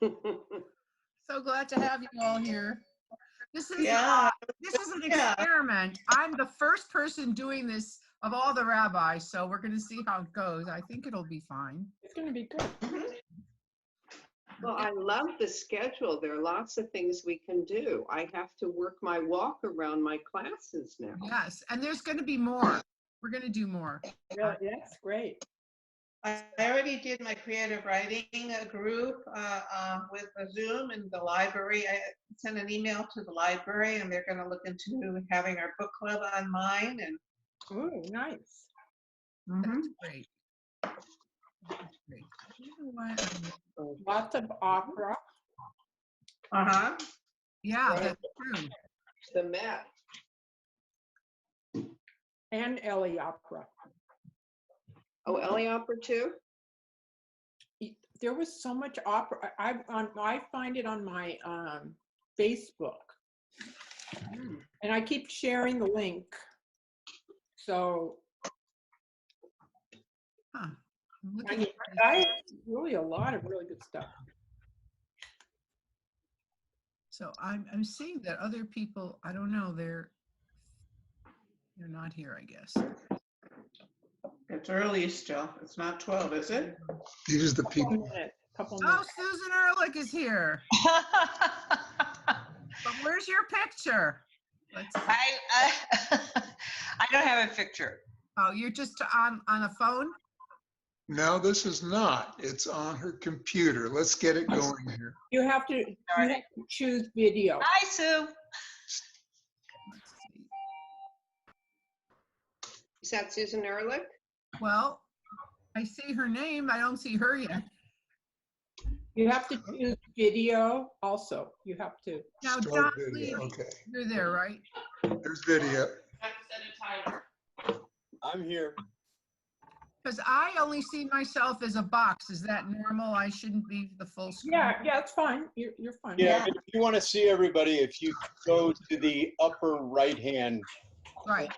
So glad to have you all here. This is this is an Yeah. experiment. I'm the first person doing this of all the rabbis, so we're going to see how it goes. I think it'll be fine. It's going to be good. Well, I love the schedule. There are lots of things we can do. I have to work my walk around my classes now. Yes, and there's going to be more. We're going to do more. Yeah, that's great. I already did my creative writing group with the Zoom in the library. I sent an email to the library, and they're going to look into having our book club on mine. And Oh, nice. That's great. That's great. You know what? Lots of opera. Yeah, that's true. The Met. And Ellie opera. Oh, Ellie Opera too? There was so much opera. I find it on my Facebook, and I keep sharing the link. So Huh. I'm I looking mean, at really a lot of really good stuff. So I'm seeing that other people, I don't know, they're not here, I guess. it's early still. It's not 12, is it? These are the people. Couple Oh, minutes. Susan Ehrlich is here. But where's your picture? Let's see. I don't have a picture. Oh, you're just on a phone? No, this is not. It's on her computer. Let's get it going here. You have to choose video. Hi, Sue. Let's see. Is that Susan Ehrlich? Well, I see her name. I don't see her yet. You have to choose video also. You have to. Now, Don Start Lee, video. Okay. you're there, right? There's video. I'm here. Because I only see myself as a box. Is that normal? I shouldn't be the full screen? Yeah, it's fine. You're fine. Yeah, if you want to see everybody, if you go to the upper right-hand Right.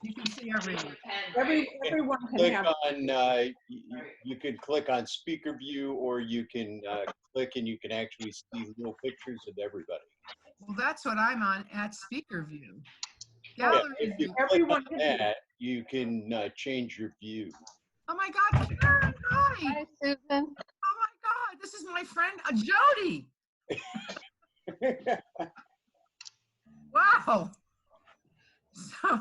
You can see everyone. Everyone can click have. on, you can click on speaker view, or you can click and you can actually see little pictures of everybody. Well, that's what I'm on at speaker view. Yeah, Gallery if you view. click Everyone on can see. that, you can change your view. Oh my God, Karen, hi. Hi, Susan. Oh my God, this is my friend Jody. Wow. So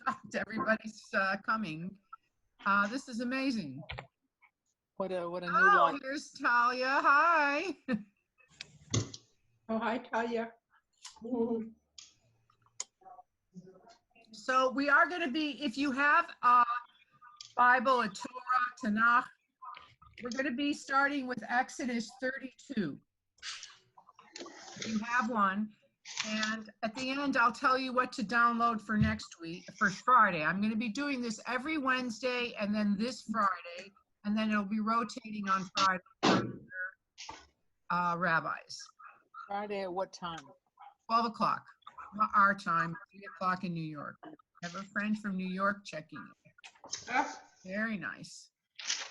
shocked everybody's coming. This is amazing. What a new Oh, life. here's Talia. Hi. Oh, hi, Talia. So we are going to be, if you have a Bible, a Torah, Tanakh, we're going to be starting with Exodus 32. If you have one. And at the end, I'll tell you what to download for next week, for Friday. I'm going to be doing this every Wednesday and then this Friday, and then it'll be rotating on Friday for rabbis. Friday at what time? 12 o'clock, our time, 3 o'clock in New York. I have a friend from New York checking in. Very nice.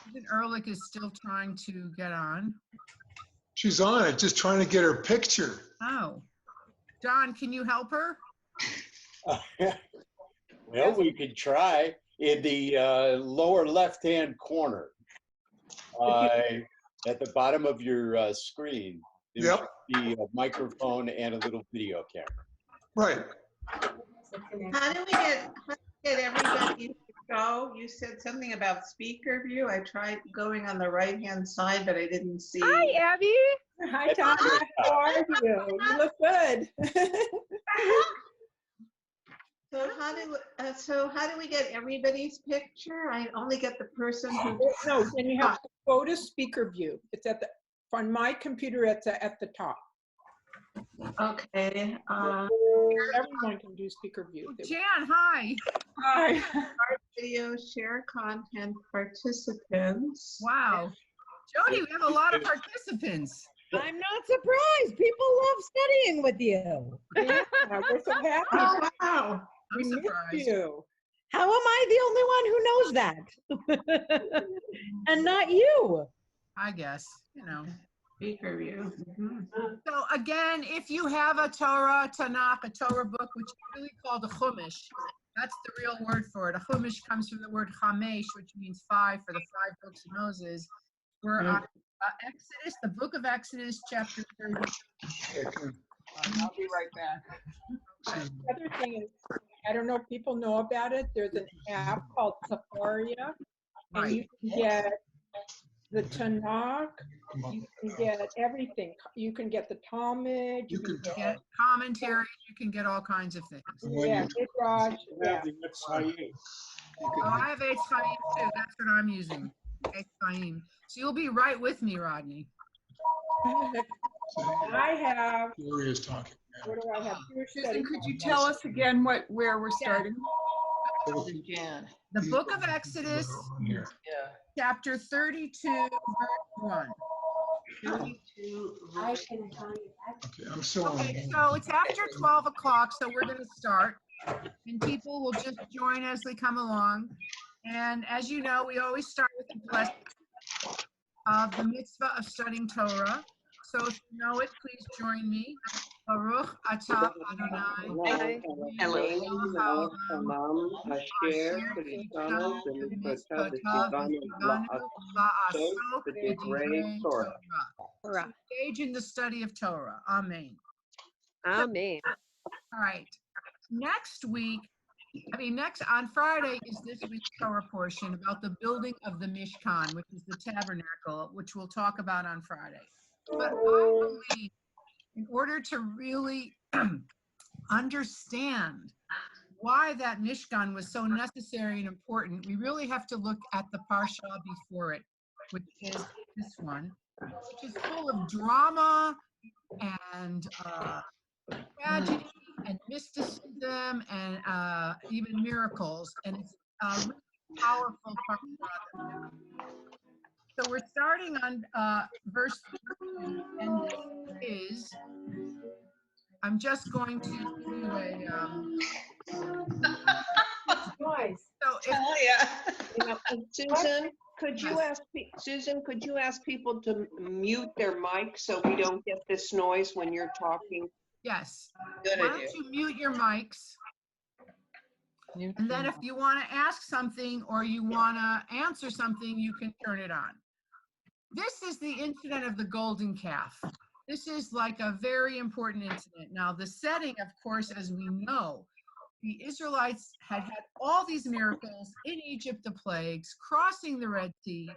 Susan Ehrlich is still trying to get on. She's on it, just trying to get her picture. Oh. Don, can you help her? Well, we could try. In the lower left-hand corner, at the bottom of your screen, there Yep. should be a microphone and a little video camera. Right. How do we get everybody to go? You said something about speaker view. I tried going on the right-hand side, but I didn't see. Hi, Abby. Hi, Talia. How are you? You look good. So how do we get everybody's picture? I only get the person who. No, then you have to go to speaker view. It's at the, on my computer, it's at the top. Okay. Everyone can do speaker view. Jan, hi. Hi. Video, share content, participants. Wow. Jody, we have a lot of participants. I'm not surprised. People love studying with you. Yeah, we're so happy. Oh, wow. We I'm missed surprised. you. How am I the only one who knows that? And not you. I guess, you know. Speaker view. Mhm. So again, if you have a Torah, Tanakh, a Torah book, which is really called a Chumash, that's the real word for it. A Chumash comes from the word Chamesh, which means 5 for the 5 books of Moses. We're on Exodus, the book of Exodus, chapter 30. I'll be right back. The other thing is, I don't know if people know about it. There's an app called Safaria, and you can get the Tanakh, you can get everything. You can get the Talmud, you can Get get, commentaries, you can get all kinds of things. yeah, Midrash, yeah. Oh, I have Eitz Chaim too. That's what I'm using. Eitz Chaim. So you'll be right with me, Rodney. I have, Gloria's talking. what do I have? Jewish Susan, studies. could you tell us again where we're starting? Jan. The book of Exodus, Here. Yeah. chapter 32, verse 1. 32. Okay, I'm still on. Okay, so it's after 12 o'clock, so we're going to start. And people will just join as they come along. And as you know, we always start with the blessing of the mitzvah of studying Torah. So if you know it, please join me. Baruch atah Adonai. Elohim, Hamam, Asher, B'Rishanu, B'Mitzvotav, B'Tivanu, La'asok, B'Divrei Torah. Torah. Engage in the study of Torah. Amen. Amen. All right. Next week, on Friday is this week's Torah portion about the building of the Mishkan, which is the tabernacle, which we'll talk about on Friday. But I believe in order to really understand why that Mishkan was so necessary and important, we really have to look at the Parsha before it, which is this one, which is full of drama and tragedy and mysticism and even miracles, and it's a really powerful Parsha. So we're starting on verse 2, and this is, I'm just going to give you so if, Oh, yeah. You know, Susan, could you ask people to mute their mic so we don't get this noise when you're talking? yes, Good why idea. don't you mute your mics? And then if you want to ask something or you want to answer something, you can turn it on. This is the incident of the golden calf. This is like a very important incident. Now, the setting, of course, as we know, the Israelites had all these miracles in Egypt, the plagues, crossing the Red Sea,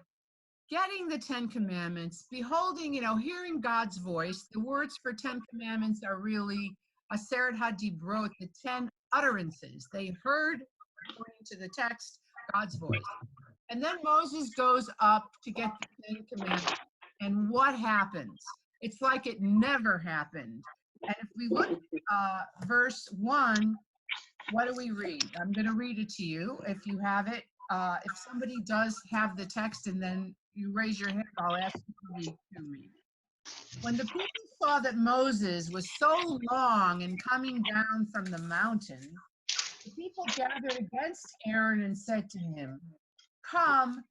getting the 10 Commandments, beholding, hearing God's voice. The words for 10 Commandments are really Aseret HaDibrot, the 10 utterances. They heard, according to the text, God's voice. And then Moses goes up to get the 10 Commandments. And what happens? It's like it never happened. And if we look at verse 1, what do we read? I'm going to read it to you if you have it. If somebody does have the text and then you raise your hand, I'll ask you to read to me. When the people saw that Moses was so long in coming down from the mountain, the people gathered against Aaron and said to him, "Come,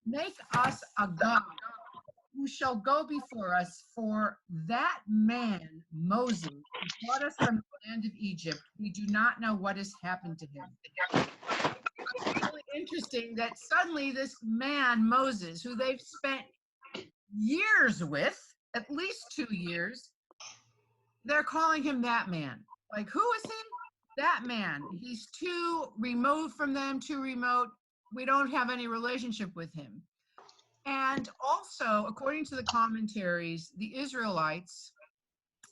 make us a god who shall go before us, for that man, Moses, who brought us from the land of Egypt, we do not know what has happened to him." It's really interesting that suddenly this man, Moses, who they've spent years with, at least 2 years, they're calling him that man. Like, who is he? That man. He's too removed from them, too remote. We don't have any relationship with him. And also, according to the commentaries, the Israelites,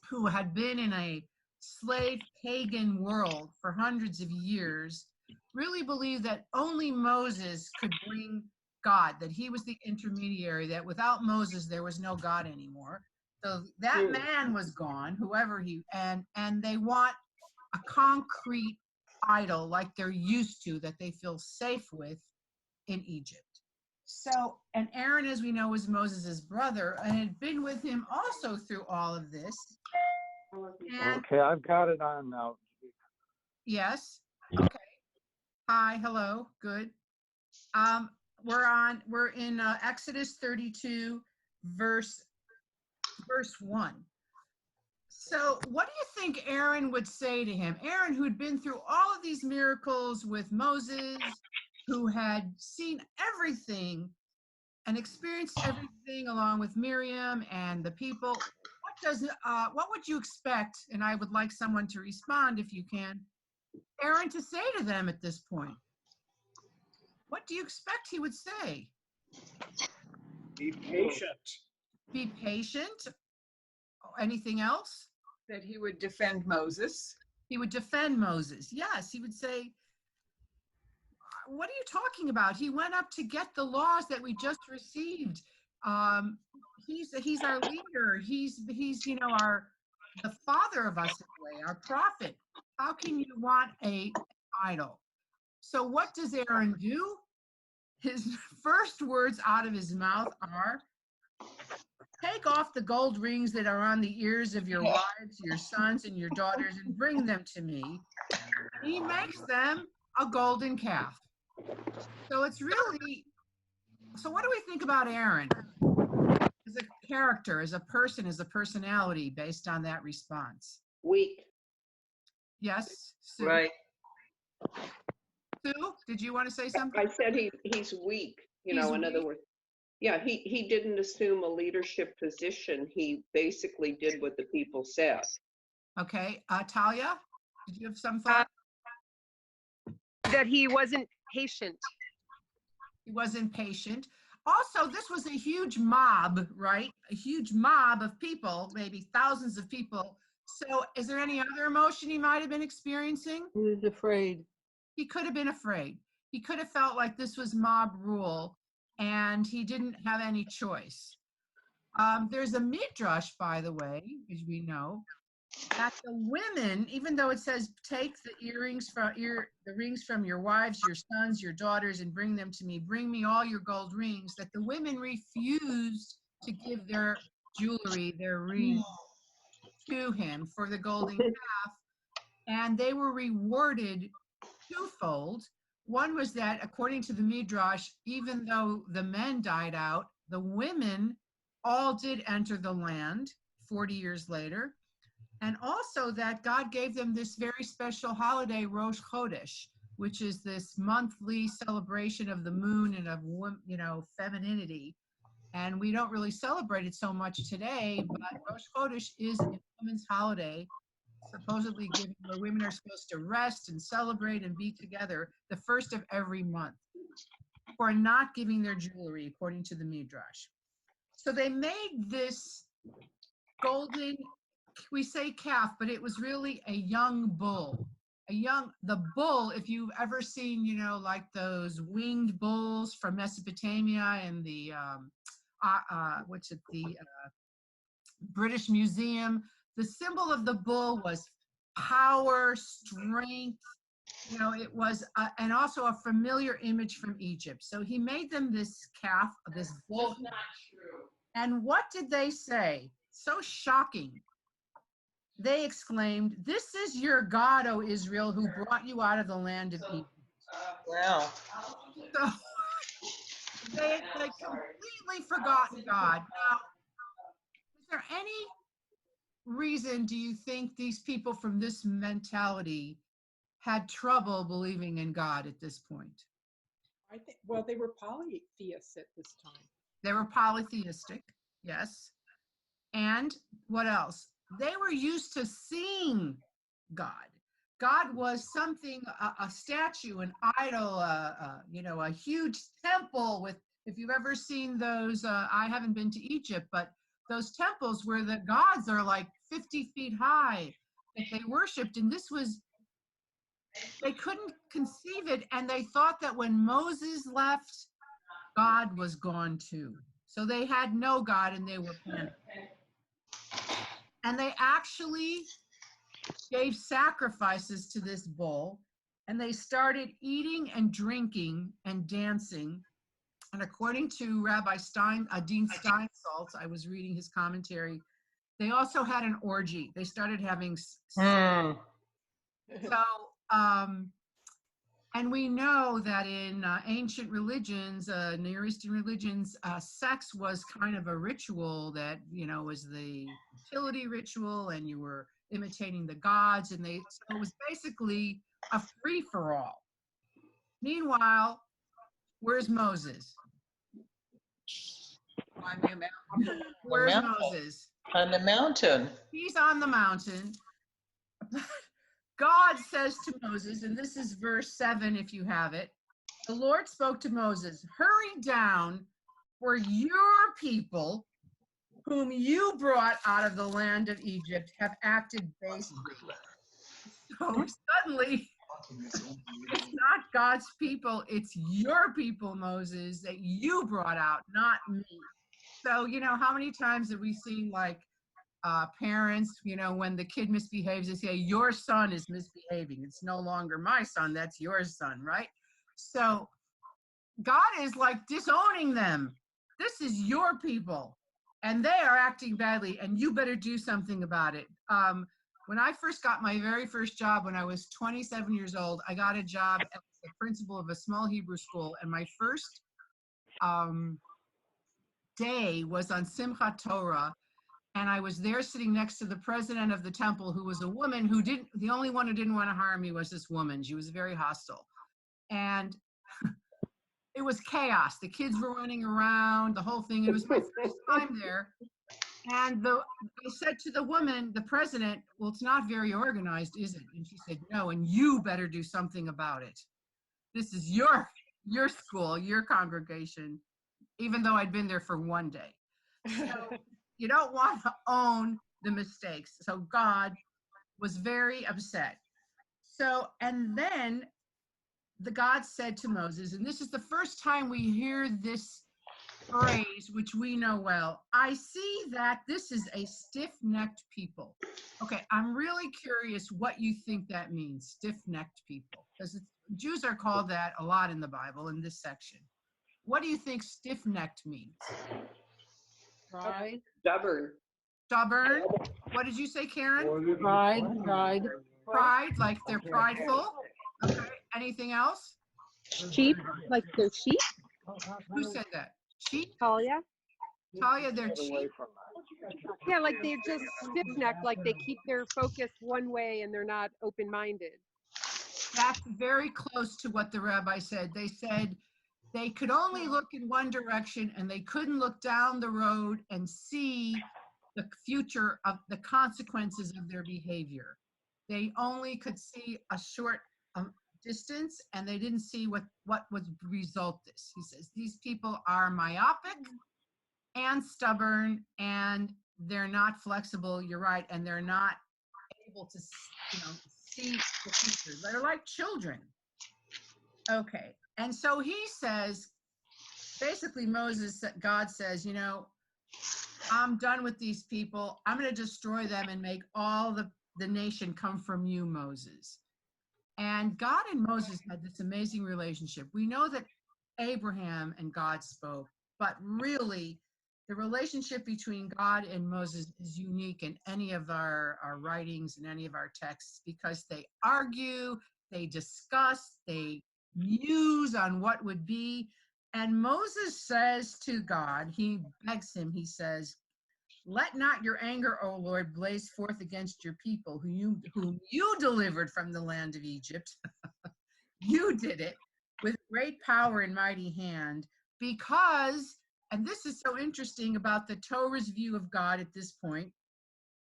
who had been in a slave pagan world for hundreds of years, really believed that only Moses could bring God, that he was the intermediary, that without Moses, there was no God anymore. So that man was gone, whoever he, and they want a concrete idol like they're used to, that they feel safe with in Egypt. So, and Aaron, as we know, was Moses' brother and had been with him also through all of this. And, Okay, I've got it on now. yes. Okay. Hi, hello, good. We're in Exodus 32, verse verse 1. So what do you think Aaron would say to him? Aaron, who'd been through all of these miracles with Moses, who had seen everything and experienced everything along with Miriam and the people. What would you expect? And I would like someone to respond if you can. Aaron to say to them at this point. What do you expect he would say? Be patient. Be patient. Anything else? That he would defend Moses. He would defend Moses. Yes, he would say, what are you talking about? He went up to get the laws that we just received. He's our leader. He's the father of us in a way, our prophet. How can you want an idol? So what does Aaron do? His first words out of his mouth are, take off the gold rings that are on the ears of your wives, your sons, and your daughters, and bring them to me. He makes them a golden calf. So it's really, so what do we think about Aaron as a character, as a person, as a personality based on that response? Weak. Yes, Sue? Right. Sue, did you want to say something? I said he's weak, in He's other weak. words. Yeah, he didn't assume a leadership position. He basically did what the people said. Okay, Talia, did you have some thought? That he wasn't patient. He wasn't patient. Also, this was a huge mob, right? A huge mob of people, maybe thousands of people. So is there any other emotion he might have been experiencing? He was afraid. He could have been afraid. He could have felt like this was mob rule and he didn't have any choice. There's a midrash, by the way, as we know, that the women, even though it says take the rings from your wives, your sons, your daughters, and bring them to me, bring me all your gold rings, that the women refused to give their jewelry, their rings to him for the golden calf, and they were rewarded twofold. One was that, according to the midrash, even though the men died out, the women all did enter the land 40 years later. And also that God gave them this very special holiday, Rosh Chodesh, which is this monthly celebration of the moon and of, femininity. And we don't really celebrate it so much today, but Rosh Chodesh is a women's holiday, supposedly given where women are supposed to rest and celebrate and be together the first of every month for not giving their jewelry, according to the midrash. So they made this golden, we say calf, but it was really a young bull. The bull, if you've ever seen, like those winged bulls from Mesopotamia and the, British Museum, the symbol of the bull was power, strength, it was, and also a familiar image from Egypt. So he made them this calf, this bull. That's not true. And what did they say? So shocking. They exclaimed, "This is your God, O Israel, who brought you out of the land of Egypt." Wow. So they had completely forgotten God. Now, is there any reason, do you think, these people from this mentality had trouble believing in God at this point? I think, well, they were polytheists at this time. They were polytheistic, yes. And what else? They were used to seeing God. God was something, a statue, an idol, a huge temple with, if you've ever seen those, I haven't been to Egypt, but those temples where the gods are like 50 feet high that they worshiped. And this was, they couldn't conceive it. And they thought that when Moses left, God was gone too. So they had no God and they were panicked. And they actually gave sacrifices to this bull, and they started eating and drinking and dancing. And according to Rabbi Dean Steinsaltz, I was reading his commentary, they also had an orgy. They started having So And we know that in ancient religions, Near Eastern religions, sex was kind of a ritual that, was the fertility ritual, and you were imitating the gods, so it was basically a free-for-all. Meanwhile, where's Moses? Where's Moses? On the mountain. He's on the mountain. God says to Moses, and this is verse 7 if you have it, the Lord spoke to Moses, hurry down, for your people, whom you brought out of the land of Egypt, have acted basely. So suddenly, it's not God's people, it's your people, Moses, that you brought out, not me. So, how many times have we seen parents, when the kid misbehaves, they say, your son is misbehaving. It's no longer my son, that's your son, right? So God is disowning them. This is your people, and they are acting badly, and you better do something about it. When I first got my very first job, when I was 27 years old, I got a job as the principal of a small Hebrew school, and my first day was on Simchat Torah, and I was there sitting next to the president of the temple, who was a woman the only one who didn't want to harm me was this woman. She was very hostile. And it was chaos. The kids were running around, the whole thing. It was my first time there. And I said to the woman, the president, well, it's not very organized, is it? And she said, no, and you better do something about it. This is your school, your congregation, even though I'd been there for one day. So you don't want to own the mistakes. So God was very upset. So, and then the God said to Moses, and this is the first time we hear this phrase, which we know well, I see that this is a stiff-necked people. Okay, I'm really curious what you think that means, stiff-necked people, because Jews are called that a lot in the Bible in this section. What do you think stiff-necked means? Pride. Stubborn. What did you say, Karen? Pride. Pride, like they're prideful. Okay, anything else? Sheep, like they're sheep. Who said that? Sheep? Talia. They're sheep. Yeah, like they're just stiff-necked, like they keep their focus one way and they're not open-minded. That's very close to what the rabbi said. They said they could only look in one direction and they couldn't look down the road and see the future of the consequences of their behavior. They only could see a short distance, and they didn't see what would result this. He says, these people are myopic and stubborn, and they're not flexible, you're right, and they're not able to see the future. They're like children. Okay, and so he says, basically God says, I'm done with these people. I'm going to destroy them and make all the nation come from you, Moses. And God and Moses had this amazing relationship. We know that Abraham and God spoke, but really the relationship between God and Moses is unique in any of our writings and any of our texts, because they argue, they discuss, they muse on what would be. And Moses says to God, he begs him, he says, let not your anger, O Lord, blaze forth against your people, whom you delivered from the land of Egypt. You did it with great power and mighty hand, because, and this is so interesting about the Torah's view of God at this point,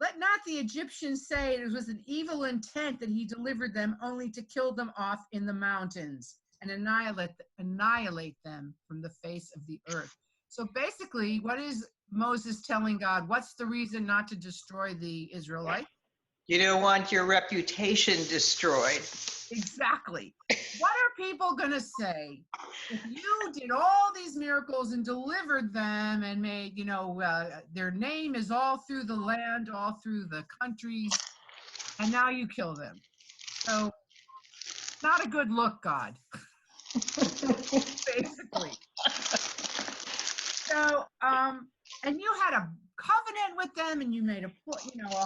let not the Egyptians say it was an evil intent that he delivered them only to kill them off in the mountains and annihilate them from the face of the earth. So basically, what is Moses telling God? What's the reason not to destroy the Israelites? You don't want your reputation destroyed. Exactly. What are people going to say if you did all these miracles and delivered them and made, their name is all through the land, all through the countries, and now you kill them? So, not a good look, God. Basically. So, and you had a covenant with them, and you made a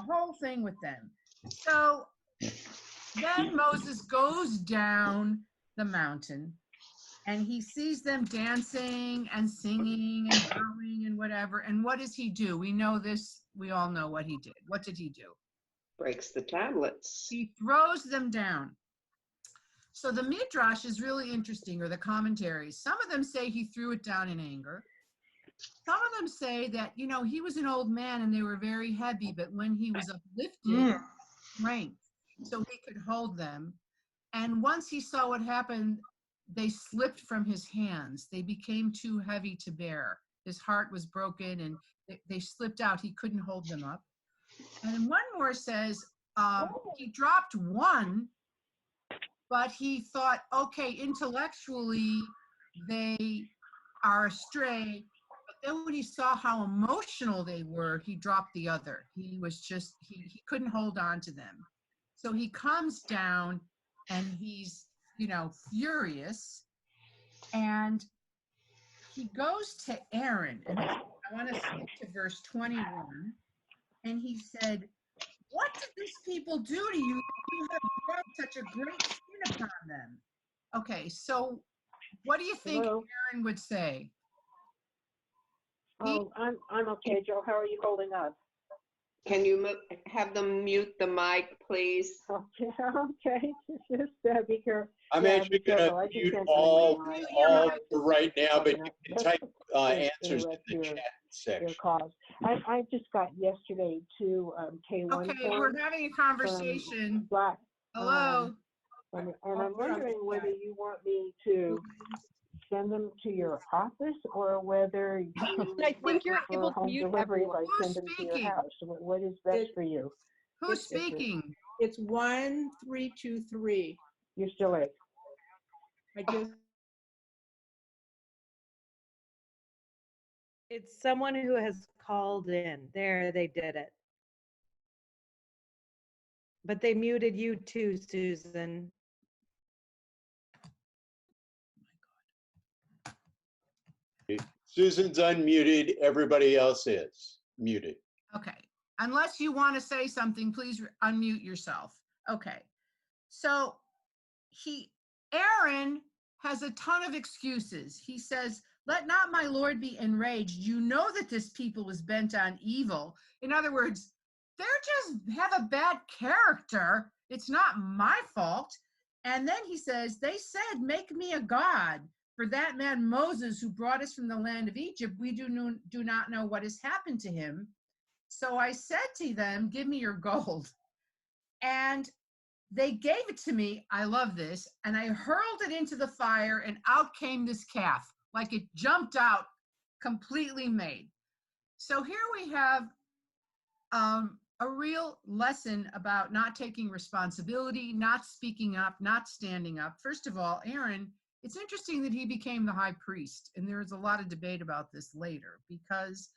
whole thing with them. So then Moses goes down the mountain, and he sees them dancing and singing and bowing and whatever. And what does he do? We know this. We all know what he did. What did he do? Breaks the tablets. He throws them down. So the Midrash is really interesting, or the commentaries. Some of them say he threw it down in anger. Some of them say that, he was an old man and they were very heavy, but when he was uplifted, strength, so he could hold them. And once he saw what happened, they slipped from his hands. They became too heavy to bear. His heart was broken and they slipped out. He couldn't hold them up. And then one more says he dropped one, but he thought, okay, intellectually they are astray. But then when he saw how emotional they were, he dropped the other. He was just, he couldn't hold on to them. So he comes down and he's, furious. And he goes to Aaron. And I want to skip to verse 21. And he said, what did these people do to you? You have brought such a great sin upon them. Okay, so what do you think Aaron would say? Oh, I'm okay, Joe. How are you holding up? Can you have them mute the mic, please? Okay. Just be careful. I'm actually going to mute all for right now, but you can type answers in the chat section. I just got yesterday to K1. Okay, we're having a conversation. Black. Hello. And I'm wondering whether you want me to send them to your office or whether you I think you're able to home mute delivery everyone. if I send them to your house. What is best for you? Who's speaking? It's 1323. You're still late. It's someone who has called in. There, they did it. But they muted you too, Susan. Susan's unmuted. Everybody else is muted. Okay. Unless you want to say something, please unmute yourself. Okay. So Aaron has a ton of excuses. He says, let not my Lord be enraged. You know that this people is bent on evil. In other words, they're just have a bad character. It's not my fault. And then he says, they said, make me a god. For that man Moses, who brought us from the land of Egypt, we do not know what has happened to him. So I said to them, give me your gold. And they gave it to me. I love this. And I hurled it into the fire, and out came this calf, like it jumped out, completely made. So here we have a real lesson about not taking responsibility, not speaking up, not standing up. First of all, Aaron, it's interesting that he became the high priest, and there's a lot of debate about this later, because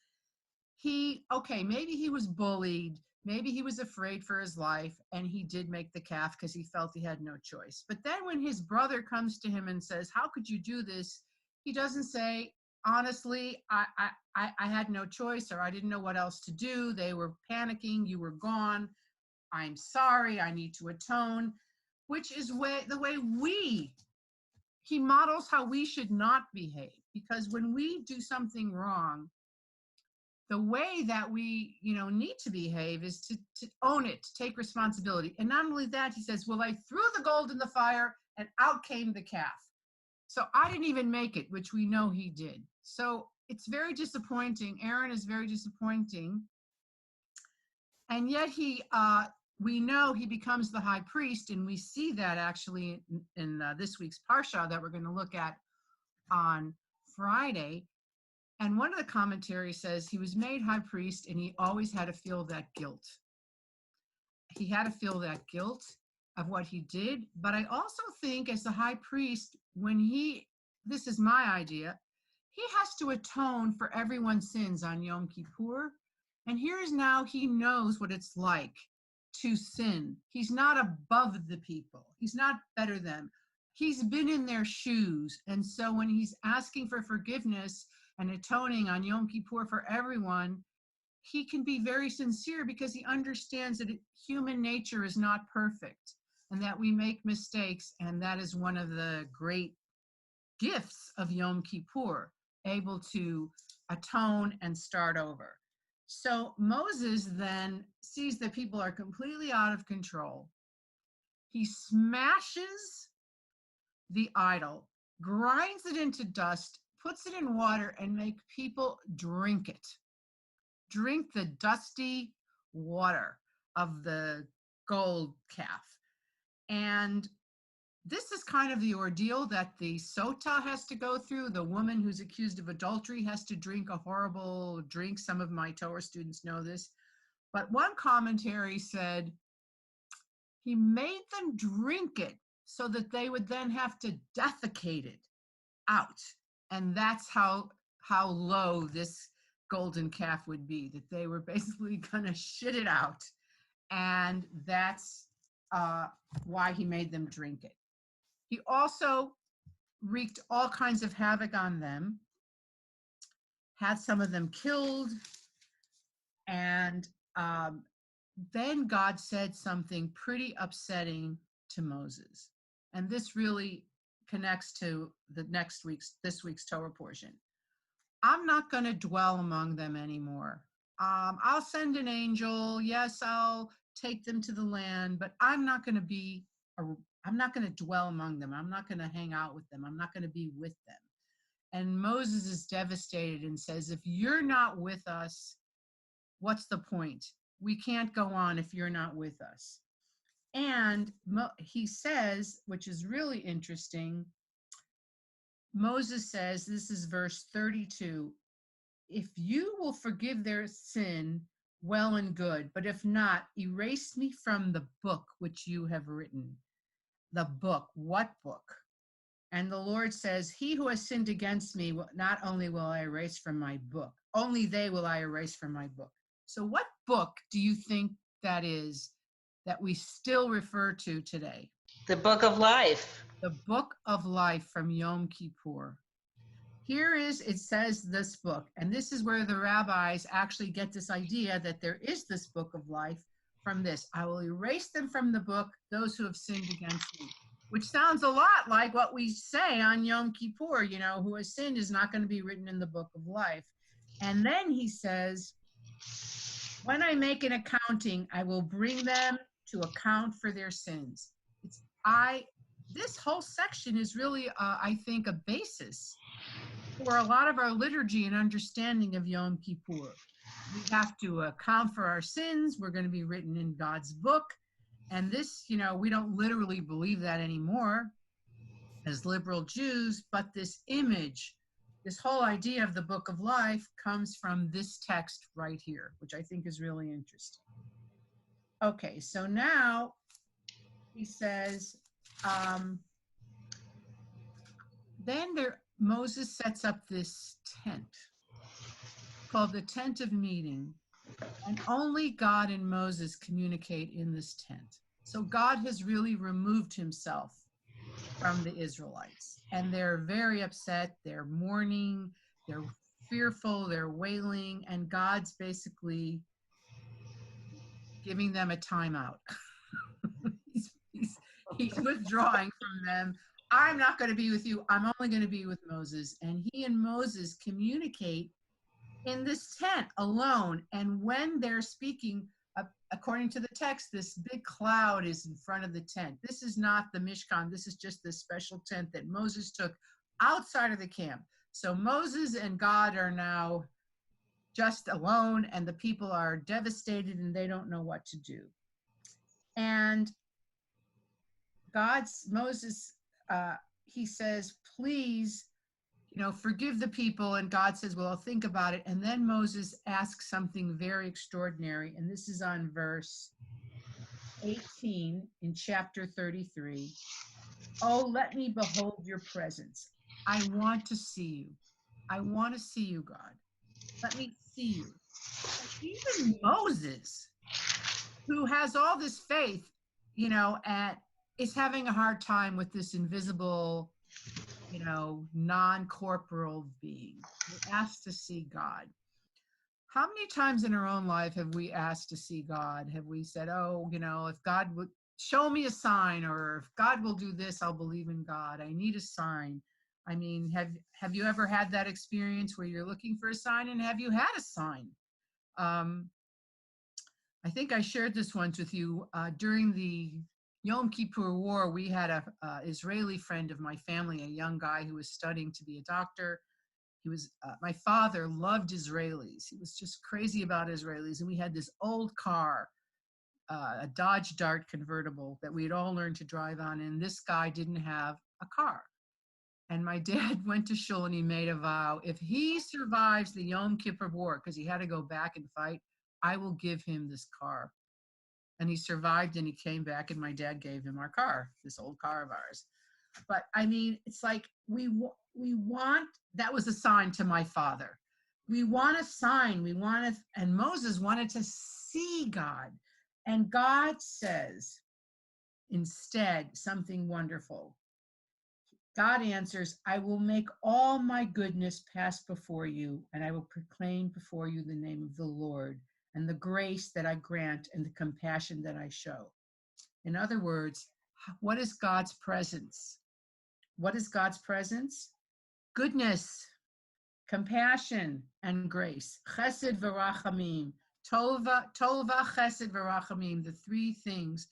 maybe he was bullied, maybe he was afraid for his life, and he did make the calf because he felt he had no choice. But then when his brother comes to him and says, how could you do this? He doesn't say, honestly, I had no choice, or I didn't know what else to do. They were panicking, you were gone. I'm sorry, I need to atone, which is the way he models how we should not behave. Because when we do something wrong, the way that we, need to behave is to own it, to take responsibility. And not only that, he says, well, I threw the gold in the fire and out came the calf. So I didn't even make it, which we know he did. So it's very disappointing. Aaron is very disappointing. And yet we know he becomes the high priest, and we see that actually in this week's Parsha that we're going to look at on Friday. And one of the commentaries says he was made high priest, and he always had to feel that guilt. He had to feel that guilt of what he did. But I also think as the high priest, this is my idea, he has to atone for everyone's sins on Yom Kippur. And here's now he knows what it's like to sin. He's not above the people. He's not better than. He's been in their shoes. And so when he's asking for forgiveness and atoning on Yom Kippur for everyone, he can be very sincere because he understands that human nature is not perfect. and that we make mistakes. And that is one of the great gifts of Yom Kippur, able to atone and start over. So Moses then sees that people are completely out of control. He smashes the idol, grinds it into dust, puts it in water, and make people drink it. Drink the dusty water of the gold calf. And this is kind of the ordeal that the sota has to go through. The woman who's accused of adultery has to drink a horrible drink. Some of my Torah students know this. But one commentary said he made them drink it so that they would then have to defecate it out. And that's how low this golden calf would be, that they were basically going to shit it out. And that's why he made them drink it. He also wreaked all kinds of havoc on them, had some of them killed, and then God said something pretty upsetting to Moses. And this really connects to this week's Torah portion. I'm not going to dwell among them anymore. I'll send an angel. Yes, I'll take them to the land, but I'm not going to dwell among them. I'm not going to hang out with them. I'm not going to be with them. And Moses is devastated and says, if you're not with us, what's the point? We can't go on if you're not with us. And he says, which is really interesting, Moses says, this is verse 32, if you will forgive their sin, well and good, but if not, erase me from the book which you have written. The book, what book? And the Lord says, he who has sinned against me, not only will I erase from my book, only they will I erase from my book. So what book do you think that is that we still refer to today? The book of life. The book of life from Yom Kippur. It says this book, and this is where the rabbis actually get this idea that there is this book of life from this. I will erase them from the book, those who have sinned against me, which sounds a lot like what we say on Yom Kippur, who has sinned is not going to be written in the book of life. And then he says, when I make an accounting, I will bring them to account for their sins. This whole section is really, I think, a basis for a lot of our liturgy and understanding of Yom Kippur. We have to account for our sins. We're going to be written in God's book. And this, we don't literally believe that anymore as liberal Jews, but this image, this whole idea of the book of life comes from this text right here, which I think is really interesting. Okay, so now he says, Moses sets up this tent called the tent of meeting, and only God and Moses communicate in this tent. So God has really removed himself from the Israelites, and they're very upset, they're mourning, they're fearful, they're wailing, and God's basically giving them a timeout. He's withdrawing from them. I'm not going to be with you. I'm only going to be with Moses. And he and Moses communicate in this tent alone. And when they're speaking, according to the text, this big cloud is in front of the tent. This is not the Mishkan. This is just this special tent that Moses took outside of the camp. So Moses and God are now just alone, and the people are devastated and they don't know what to do. And Moses, he says, please, forgive the people. And God says, well, I'll think about it. And then Moses asks something very extraordinary. And this is on verse 18 in chapter 33. Oh, let me behold your presence. I want to see you. I want to see you, God. Let me see you. And even Moses, who has all this faith, and is having a hard time with this invisible, non-corporal being. He asked to see God. How many times in our own life have we asked to see God? Have we said, oh, if God would, show me a sign, or if God will do this, I'll believe in God. I need a sign. I mean, have you ever had that experience where you're looking for a sign, and have you had a sign? I think I shared this once with you. During the Yom Kippur War, we had a Israeli friend of my family, a young guy who was studying to be a doctor. He was, my father loved Israelis. He was just crazy about Israelis. And we had this old car, a Dodge Dart convertible that we had all learned to drive on. And this guy didn't have a car. And my dad went to shul and he made a vow. If he survives the Yom Kippur War, because he had to go back and fight, I will give him this car. And he survived and he came back and my dad gave him our car, this old car of ours. But I mean, it's like we want, that was a sign to my father. We want a sign, and Moses wanted to see God. And God says instead something wonderful. God answers, I will make all my goodness pass before you, and I will proclaim before you the name of the Lord, and the grace that I grant and the compassion that I show. In other words, what is God's presence? What is God's presence? Goodness, compassion, and grace. Chesed v'rachamim. Tova, chesed v'rachamim, the three things.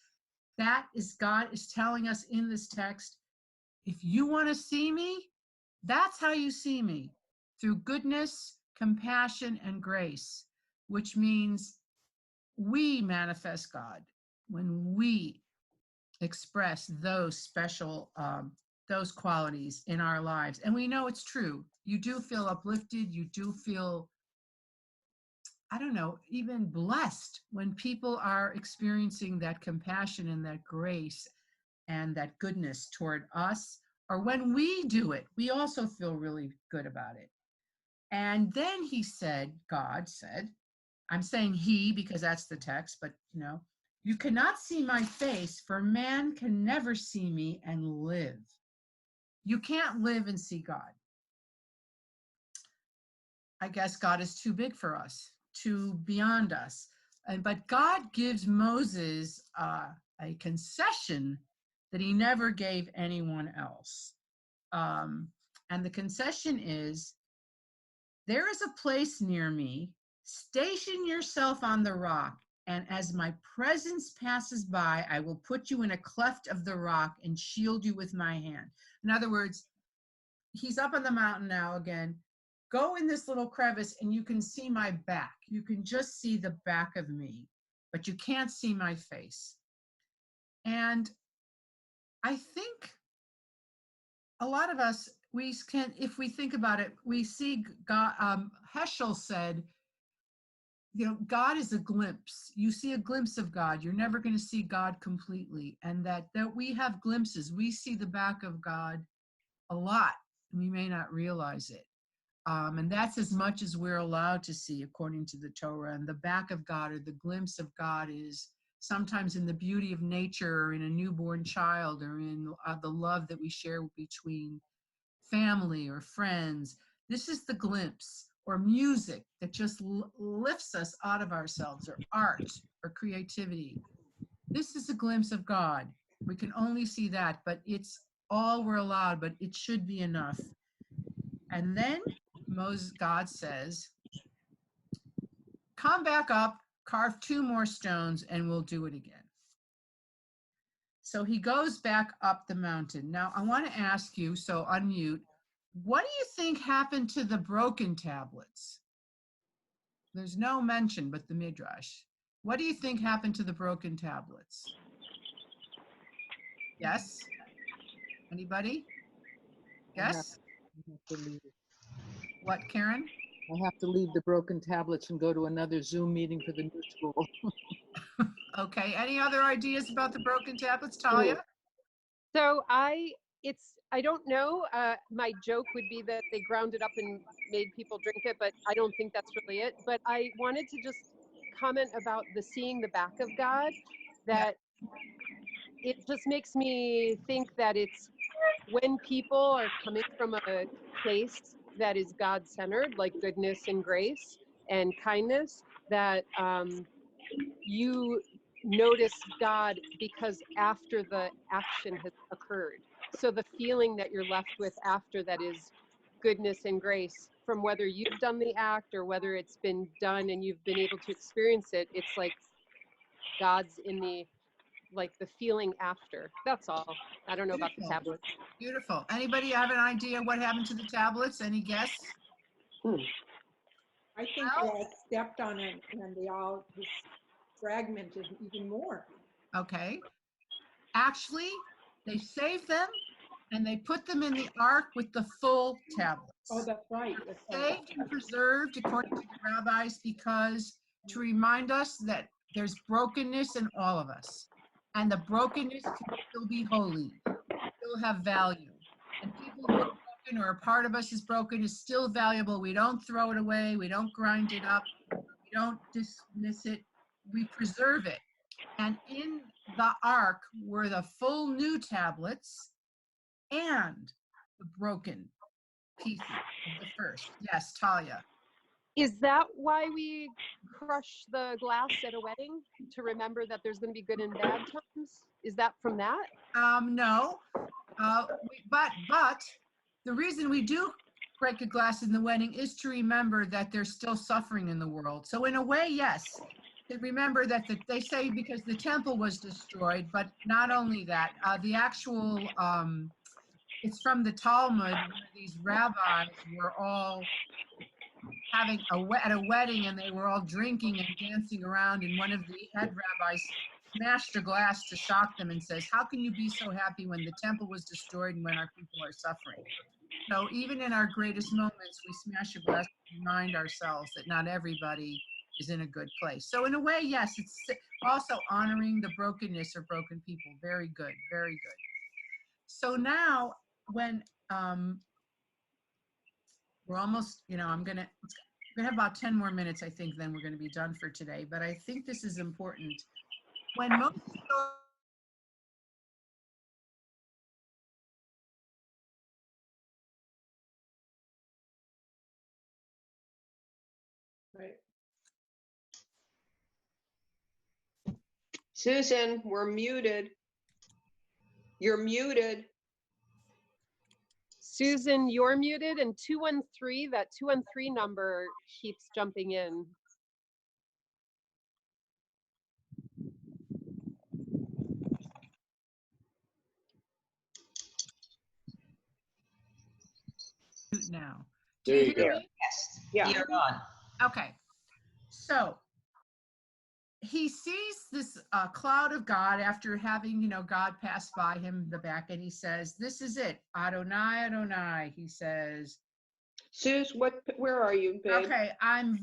That is, God is telling us in this text, if you want to see me, that's how you see me, through goodness, compassion, and grace, which means we manifest God when we express those special, those qualities in our lives. And we know it's true. You do feel uplifted. You do feel, I don't know, even blessed when people are experiencing that compassion and that grace and that goodness toward us, or when we do it, we also feel really good about it. And then he said, God said, I'm saying he because that's the text, but you cannot see my face, for man can never see me and live. You can't live and see God. I guess God is too big for us, too beyond us. But God gives Moses a concession that he never gave anyone else. And the concession is, there is a place near me, station yourself on the rock, and as my presence passes by, I will put you in a cleft of the rock and shield you with my hand. In other words, he's up on the mountain now again. Go in this little crevice and you can see my back. You can just see the back of me, but you can't see my face. And I think a lot of us, we can, if we think about it, we see God. Heschel said, God is a glimpse. You see a glimpse of God. You're never going to see God completely. And that we have glimpses. We see the back of God a lot. We may not realize it. And that's as much as we're allowed to see according to the Torah. And the back of God, or the glimpse of God, is sometimes in the beauty of nature, or in a newborn child, or in the love that we share between family or friends. This is the glimpse, or music that just lifts us out of ourselves, or art or creativity. This is a glimpse of God. We can only see that, but it's all we're allowed, but it should be enough. And then God says, come back up, carve 2 more stones, and we'll do it again. So he goes back up the mountain. Now, I want to ask you, so unmute, what do you think happened to the broken tablets? There's no mention but the Midrash. What do you think happened to the broken tablets? Yes? Anybody? Yes? What, Karen? I have to leave the broken tablets and go to another Zoom meeting for the new school. Okay, any other ideas about the broken tablets, Talia? So I don't know. My joke would be that they ground it up and made people drink it, but I don't think that's really it. But I wanted to just comment about the seeing the back of God, that it just makes me think that it's when people are coming from a place that is God-centered, like goodness and grace and kindness, that you notice God because after the action has occurred. So the feeling that you're left with after that is goodness and grace from whether you've done the act or whether it's been done and you've been able to experience it. It's like God's in the, like the feeling after. That's all. I don't know about the Beautiful. tablets. Beautiful. Anybody have an idea what happened to the tablets? Any guess? I think they all stepped on it and they all just fragmented even more. Okay. Actually, they saved them and they put them in the ark with the full tablets. Oh, that's right. That's right. Saved and preserved according to the rabbis because to remind us that there's brokenness in all of us. And the brokenness can still be holy, still have value. And people who are broken or a part of us is broken is still valuable. We don't throw it away. We don't grind it up. We don't dismiss it. We preserve it. And in the ark were the full new tablets and the broken pieces of the first. Yes, Talia. Is that why we crush the glass at a wedding? To remember that there's going to be good and bad times? Is that from that? No. But the reason we do break a glass in the wedding is to remember that there's still suffering in the world. So in a way, yes. To remember that they say because the temple was destroyed, but not only that, the actual, it's from the Talmud, where these rabbis were all having at a wedding and they were all drinking and dancing around, and one of the head rabbis smashed a glass to shock them and says, how can you be so happy when the temple was destroyed and when our people are suffering? So even in our greatest moments, we smash a glass to remind ourselves that not everybody is in a good place. So in a way, yes, it's also honoring the brokenness of broken people. Very good, very good. So now when we're almost, I'm gonna have about 10 more minutes, I think, then we're gonna be done for today. But I think this is important. When Moses Right. Susan, we're muted. You're muted. Susan, you're muted, and 213, that 213 number keeps jumping in. now. There you go. Me? Yes, Yeah. you're on. Okay. So he sees this cloud of God after having, God pass by him the back, and he says, this is it. Adonai, Adonai, he says. Suze, where are you, babe? Okay, I'm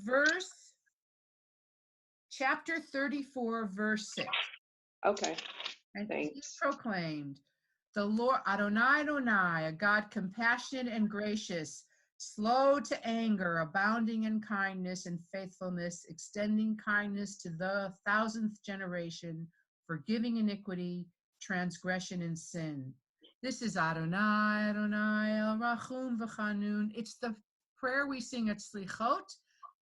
chapter 34, verse 6. Okay, and thanks. He proclaimed, the Lord, Adonai, Adonai, a God compassionate and gracious, slow to anger, abounding in kindness and faithfulness, extending kindness to the 1000th generation, forgiving iniquity, transgression, and sin. This is Adonai, Adonai, El Rachum V'Chanun. It's the prayer we sing at Slichot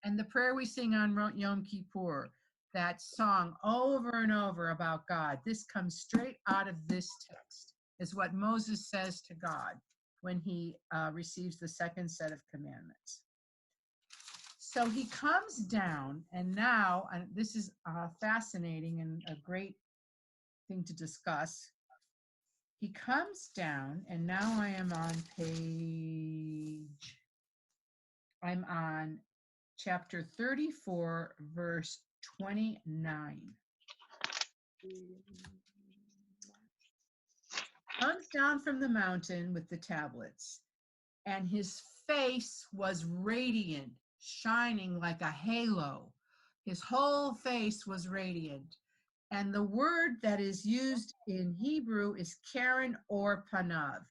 and the prayer we sing on Yom Kippur. That song over and over about God. This comes straight out of this text, is what Moses says to God when he receives the second set of commandments. So he comes down, and now, and this is fascinating and a great thing to discuss. He comes down, and now I'm on chapter 34, verse 29. Comes down from the mountain with the tablets, and his face was radiant, shining like a halo. His whole face was radiant. And the word that is used in Hebrew is Karen or Panav.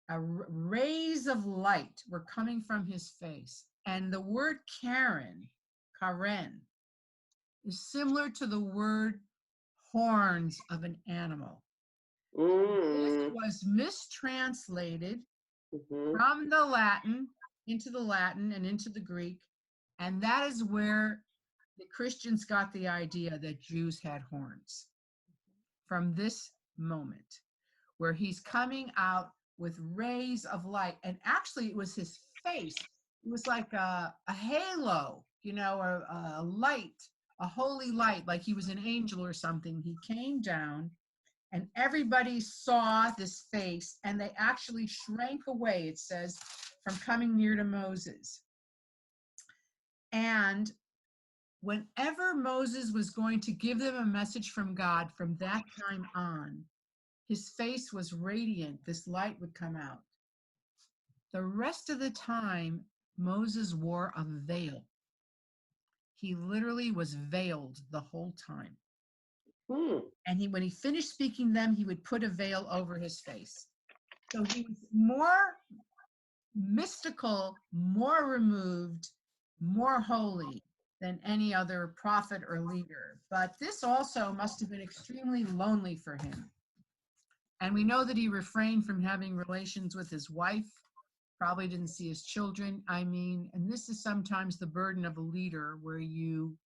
Rays of light were coming from his face. And the word Karen, is similar to the word horns of an animal. This was mistranslated from the Latin into the Latin and into the Greek, and that is where the Christians got the idea that Jews had horns from this moment, where he's coming out with rays of light. And actually, it was his face. It was like a halo, you know, a light, a holy light, like he was an angel or something. He came down, and everybody saw this face, and they actually shrank away, it says, from coming near to Moses. And whenever Moses was going to give them a message from God from that time on, his face was radiant. This light would come out. The rest of the time, Moses wore a veil. He literally was veiled the whole time. And when he finished speaking them, he would put a veil over his face. So he was more mystical, more removed, more holy than any other prophet or leader. But this also must have been extremely lonely for him. And we know that he refrained from having relations with his wife, probably didn't see his children. I mean, and this is sometimes the burden of a leader, where you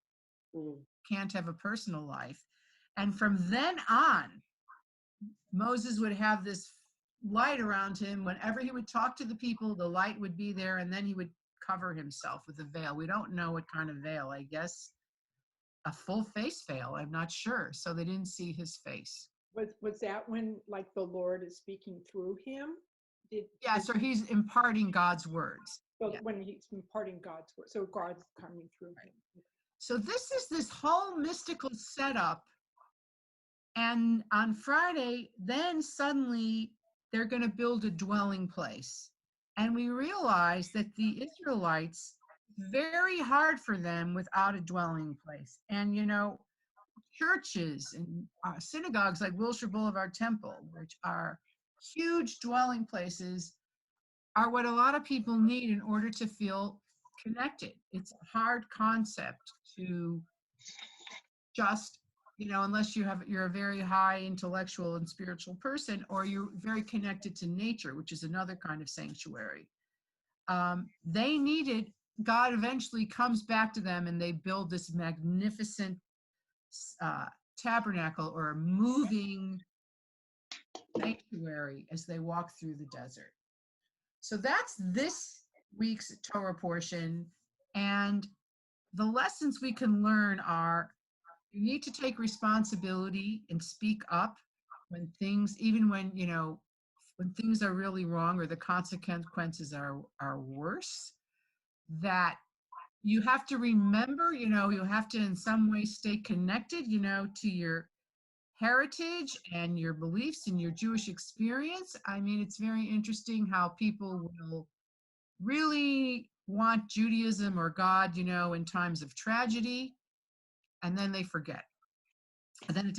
can't have a personal life. And from then on, Moses would have this light around him. Whenever he would talk to the people, the light would be there, and then he would cover himself with a veil. We don't know what kind of veil. I guess a full face veil. I'm not sure. So they didn't see his face. Was that when, like, the Lord is speaking through him? So he's imparting God's words. So when he's imparting God's word, so God's coming through him. So this is this whole mystical setup. And on Friday, then suddenly they're going to build a dwelling place. And we realize that the Israelites, very hard for them without a dwelling place. And, you know, churches and synagogues like Wilshire Boulevard Temple, which are huge dwelling places, are what a lot of people need in order to feel connected. It's a hard concept to just, you know, unless you're a very high intellectual and spiritual person, or you're very connected to nature, which is another kind of sanctuary. They needed, God eventually comes back to them, and they build this magnificent tabernacle, or a moving sanctuary as they walk through the desert. So that's this week's Torah portion. And the lessons we can learn are, you need to take responsibility and speak up when things, even when, you know, when things are really wrong or the consequences are worse. That you have to remember, you know, you have to in some way stay connected, you know, to your heritage and your beliefs and your Jewish experience. I mean, it's very interesting how people will really want Judaism or God, you know, in times of tragedy, and then they forget. And then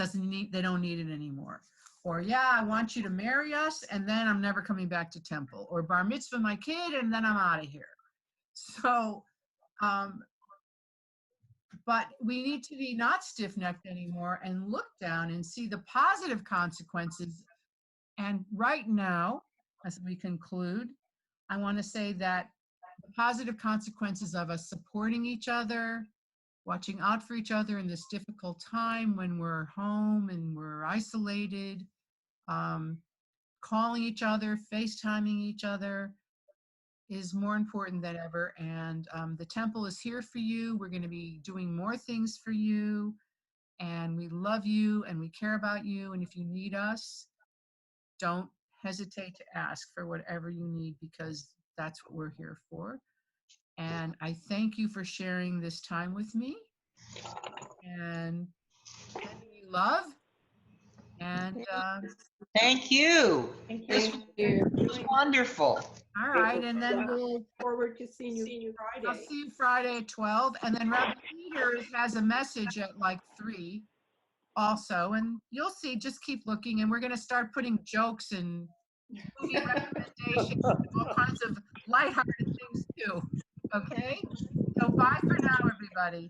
they don't need it anymore. Or, yeah, I want you to marry us, and then I'm never coming back to temple. Or bar mitzvah my kid, and then I'm out of here. So, but we need to be not stiff-necked anymore and look down and see the positive consequences. And right now, as we conclude, I want to say that the positive consequences of us supporting each other, watching out for each other in this difficult time when we're home and we're isolated, calling each other, FaceTiming each other, is more important than ever. And the temple is here for you. We're going to be doing more things for you. And we love you and we care about you. And if you need us, don't hesitate to ask for whatever you need, because that's what we're here for. And I thank you for sharing this time with me. And sending you love. And thank you. Thank This you. was wonderful. All right, and then we'll forward to seeing you Friday. I'll see you Friday at 12, and then Rabbi Peters has a message at like 3 also, and you'll see, just keep looking, and we're going to start putting jokes and movie recommendations and all kinds of lighthearted things too, okay? So bye for now, everybody.